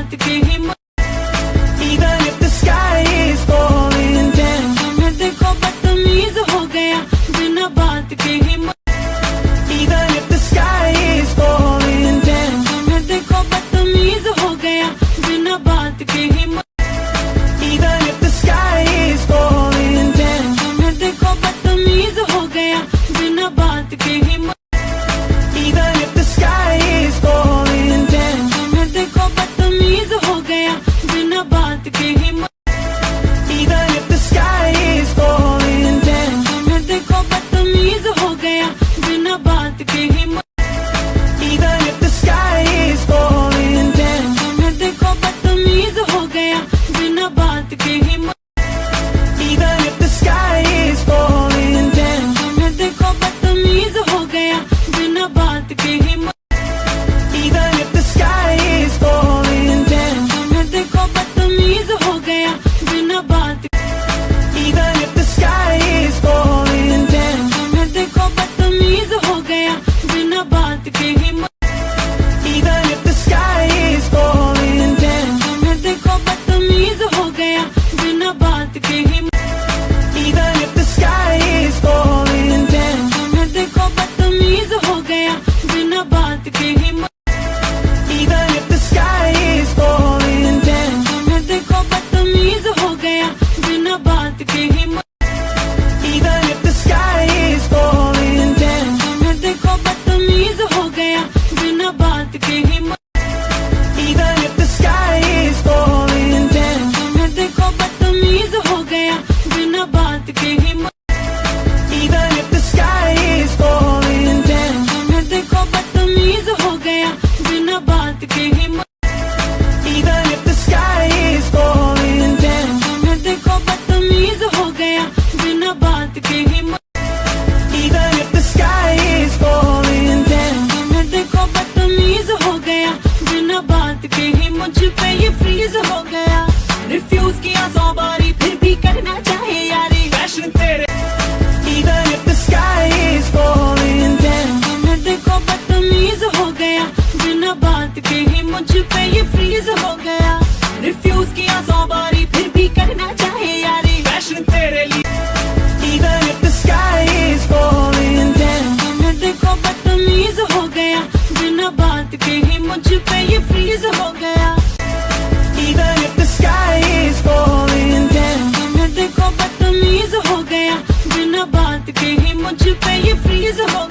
बात के हिम्मत Even if the sky is falling down मैं देखो बदतमीज हो गया बिना बात के हिम्मत Even if the sky is falling down मैं देखो बदतमीज हो गया बिना बात के हिम्मत Even if the sky is falling down मैं देखो बदतमीज हो गया बिना बात के हिम्मत Even if the sky is falling down मैं देखो बदतमीज हो गया बिना बात के हिम्मत Even if the sky is falling down मैं देखो बदतमीज हो गया बिना बात के हिम्मत Even if the sky is falling down मैं देखो बदतमीज हो गया बिना बात के हिम्मत Even if the sky is falling down मैं देखो बदतमीज हो गया बिना बात के हिम्मत Even if the sky is falling down मैं देखो बदतमीज हो गया बिना बात Even if the sky is falling down मैं देखो बदतमीज हो गया बिना बात के हिम्मत Even if the sky is falling down मैं देखो बदतमीज हो गया बिना बात के हिम्मत Even if the sky is falling down मैं देखो बदतमीज हो गया बिना बात के हिम्मत Even if the sky is falling down मैं देखो बदतमीज हो गया बिना बात के हिम्मत Even if the sky is falling down मैं देखो बदतमीज हो गया बिना बात के हिम्मत Even if the sky is falling down मैं देखो बदतमीज हो गया बिना बात के हिम्मत Even if the sky is falling down मैं देखो बदतमीज हो गया बिना बात के हिम्मत Even if the sky is falling down मैं देखो बदतमीज हो गया बिना बात के हिम्मत Even if the sky is falling down मैं देखो बदतमीज हो गया बिना बात के ही मुझ पे ये फ्रीज हो गया रिफ्यूज किया 100 बारी फिर भी करना चाहे यारी पैशन तेरे Even if the sky is falling down मैं देखो बदतमीज हो गया बिना बात के ही मुझ पे ये फ्रीज हो गया रिफ्यूज किया 100 बारी फिर भी करना चाहे यारी पैशन तेरे लिए Even if the sky is falling down मैं देखो बदतमीज हो गया बिना बात के ही मुझ पे ये फ्रीज हो गया Even if the sky is falling down मैं देखो बदतमीज हो गया बिना बात के ही मुझ पे ये फ्रीज हो